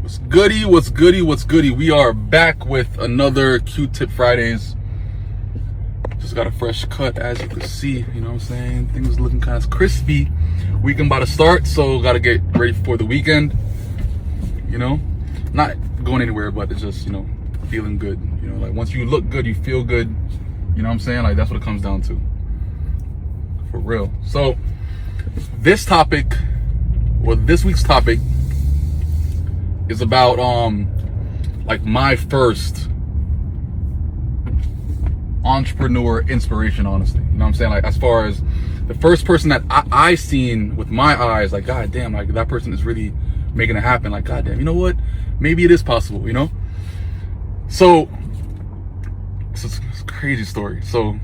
What's goody, what's goody, what's goody? We are back with another Q-Tip Fridays. Just got a fresh cut, as you can see, you know what I'm saying? Things looking kind of crispy. Weekend about to start, so gotta get ready for the weekend. You know, not going anywhere, but it's just, you know, feeling good. You know, like once you look good, you feel good. You know what I'm saying? Like that's what it comes down to. For real. So this topic, or this week's topic, is about like my first entrepreneur inspiration, honestly. You know what I'm saying? Like as far as the first person that I seen with my eyes, like god damn, like that person is really making it happen. Like god damn, you know what? Maybe it is possible, you know? So it's a crazy story. So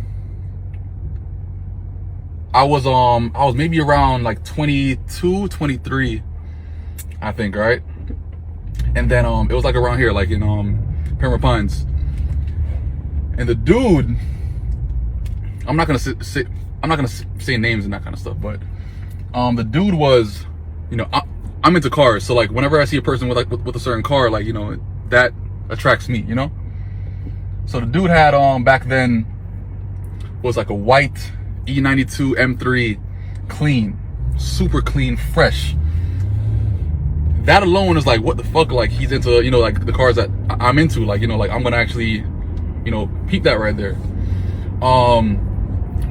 I was maybe around like 22, 23, I think, right? And then it was like around here, like in Pembroke Pines. And the dude, I'm not gonna say names and that kind of stuff, but the dude was, you know, I'm into cars, so like whenever I see a person with a certain car, like, you know, that attracts me, you know. So the dude had back then was like a white E92 M3, clean, super clean, fresh. That alone is like, what the fuck? Like he's into, you know, like the cars that I'm into, like, you know, like I'm gonna actually, you know, peep that right there.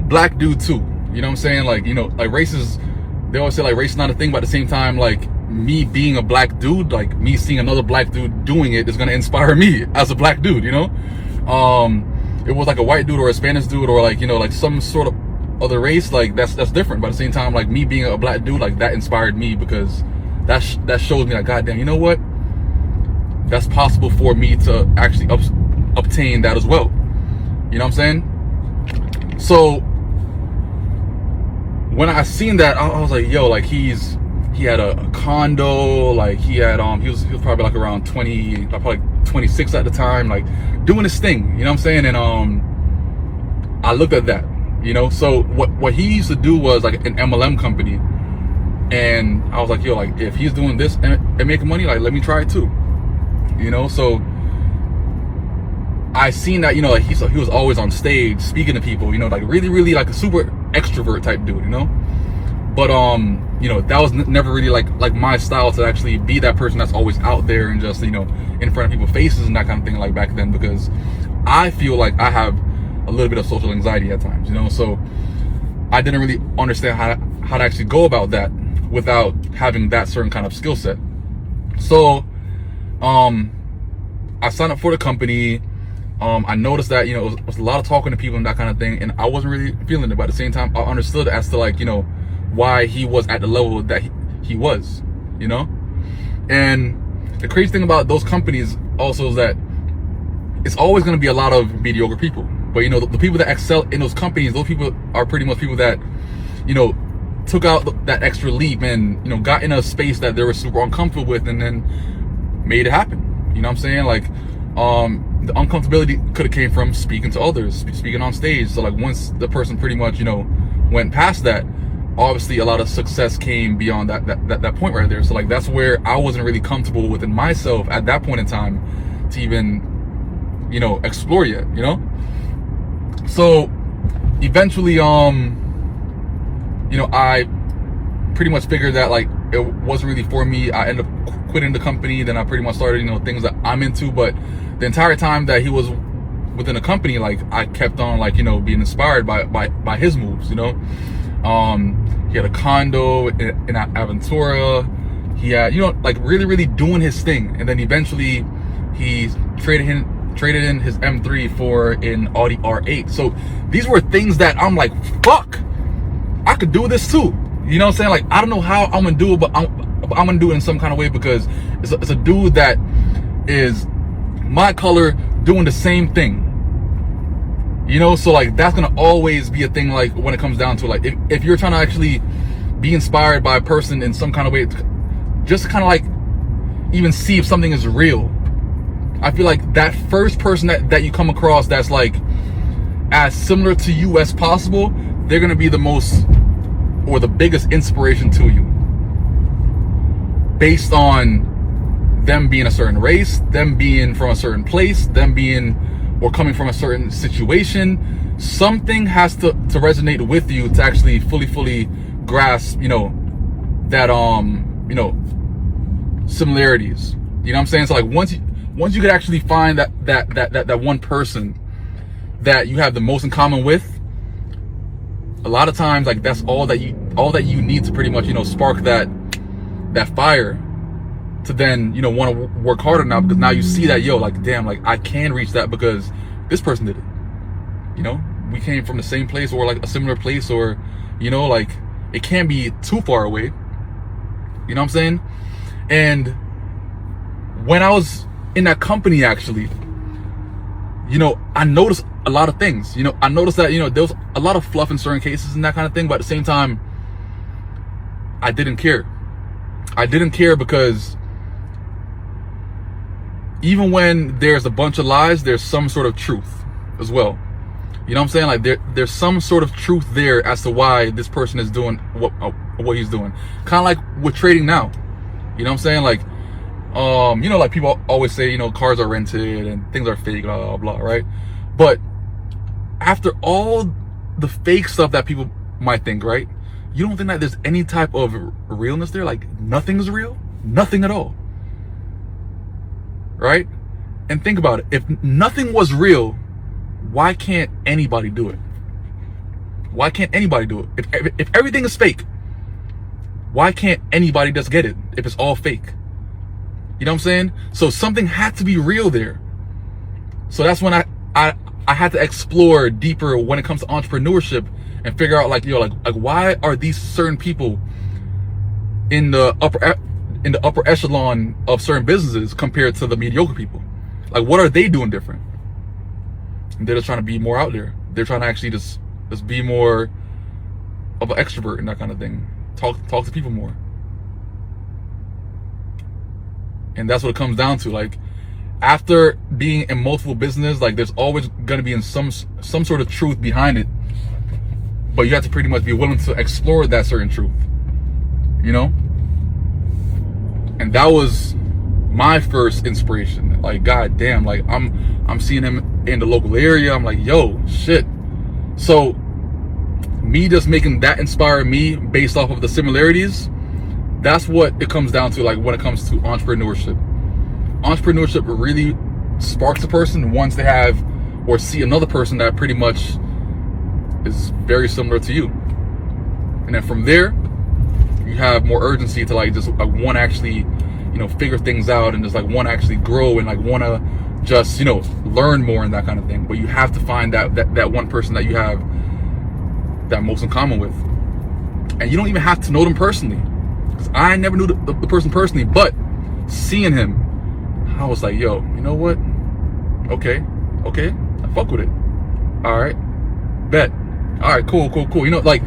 Black dude too, you know what I'm saying? Like, you know, like races, they always say like race is not a thing, but at the same time, like me being a black dude, like me seeing another black dude doing it is gonna inspire me as a black dude, you know? It was like a white dude or a Spanish dude or like, you know, like some sort of other race, like that's different. But at the same time, like me being a black dude, like that inspired me because that shows me like, goddamn, you know what? That's possible for me to actually obtain that as well. You know what I'm saying? So when I seen that, I was like, yo, like he had a condo, like he was probably like around 20, probably 26 at the time, like doing his thing. You know what I'm saying? And I looked at that, you know. So what he used to do was like an MLM company. And I was like, yo, like if he's doing this and making money, like let me try it too, you know. So I seen that, you know, like he was always on stage speaking to people, you know, like really like a super extrovert type dude, you know. But you know, that was never really like my style to actually be that person that's always out there and just, you know, in front of people's faces and that kind of thing, like back then, because I feel like I have a little bit of social anxiety at times, you know. So I didn't really understand how to actually go about that without having that certain kind of skill set. So I signed up for the company. I noticed that, you know, it was a lot of talking to people and that kind of thing, and I wasn't really feeling it, but at the same time I understood as to, like, you know, why he was at the level that he was, you know. And the crazy thing about those companies also is that it's always going to be a lot of mediocre people, but you know, the people that excel in those companies, those people are pretty much people that, you know, took out that extra leap and, you know, got in a space that they were super uncomfortable with and then made it happen. You know what I'm saying? Like the uncomfortability could have came from speaking to others, speaking on stage. So like once the person pretty much, you know, went past that, obviously a lot of success came beyond that point right there. So like that's where I wasn't really comfortable within myself at that point in time to even, you know, explore yet, you know. So eventually you know, I pretty much figured that like it wasn't really for me. I ended up quitting the company. Then I pretty much started, you know, things that I'm into. But the entire time that he was within the company, like I kept on, like, you know, being inspired by his moves, you know. He had a condo in Aventura. He had, you know, like really doing his thing. And then eventually he traded in his M3 for an Audi R8. So these were things that I'm like, fuck, I could do this too. You know what I'm saying? Like, I don't know how I'm gonna do it, but I'm gonna do it in some kind of way because it's a dude that is my color doing the same thing. You know, so like that's gonna always be a thing. Like when it comes down to, like, if you're trying to actually be inspired by a person in some kind of way, just kind of like even see if something is real. I feel like that first person that you come across that's like as similar to you as possible, they're gonna be the most or the biggest inspiration to you based on them being a certain race, them being from a certain place, them being or coming from a certain situation. Something has to resonate with you to actually fully grasp, that similarities. You know what I'm saying? So like once you could actually find that one person that you have the most in common with, a lot of times like that's all that you need to pretty much spark that fire to then want to work harder now, because now you see that like damn, like I can reach that because this person did it. We came from the same place or like a similar place, or like it can't be too far away. You know what I'm saying? And when I was in that company, actually, I noticed a lot of things. I noticed that there was a lot of fluff in certain cases and that kind of thing, but at the same time I didn't care. Because even when there's a bunch of lies, there's some sort of truth as well. You know what I'm saying? Like there's some sort of truth there as to why this person is doing what he's doing. Kind of like with trading now. You know what I'm saying? Like, like people always say, cars are rented and things are fake, blah, blah, blah, right? But after all the fake stuff that people might think, right? You don't think that there's any type of realness there? Like nothing's real? Nothing at all. Right? And think about it. If nothing was real, why can't anybody do it? Why can't anybody do it? If everything is fake, why can't anybody just get it if it's all fake? You know what I'm saying? So something had to be real there. So that's when I had to explore deeper when it comes to entrepreneurship and figure out like why are these certain people in the upper echelon of certain businesses compared to the mediocre people? Like what are they doing different? And they're just trying to be more out there. They're trying to actually just be more of an extrovert and that kind of thing. Talk to people more. And that's what it comes down to. Like after being in multiple businesses, like there's always gonna be some sort of truth behind it. But you have to pretty much be willing to explore that certain truth. And that was my first inspiration. Like god damn, like I'm seeing him in the local area. I'm like, yo, shit. So me just making that inspire me based off of the similarities, that's what it comes down to. Like when it comes to entrepreneurship really sparks a person once they have or see another person that pretty much is very similar to you. And then from there you have more urgency to like just like want to actually figure things out and just like want to actually grow and like want to just learn more and that kind of thing. But you have to find that one person that you have that most in common with, and you don't even have to know them personally, because I never knew the person personally, but seeing him, I was like, yo, you know what, okay, I fuck with it. All right, bet. All right, cool. Like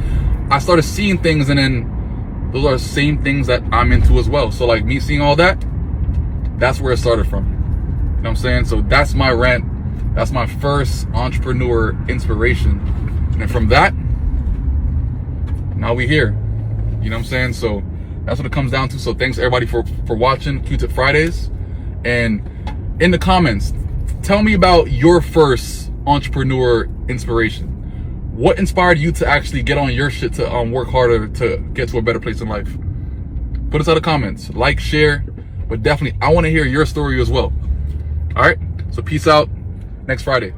I started seeing things, and then those are the same things that I'm into as well. So like me seeing all that, that's where it started from. You know what I'm saying? So that's my rant. That's my first entrepreneur inspiration. And from that, now we here. You know what I'm saying? So that's what it comes down to. So thanks everybody for watching Q-Tip Fridays. And in the comments, tell me about your first entrepreneur inspiration. What inspired you to actually get on your shit to work harder to get to a better place in life? Put us in the comments. Like, share. But definitely, I want to hear your story as well. All right? So peace out. Next Friday.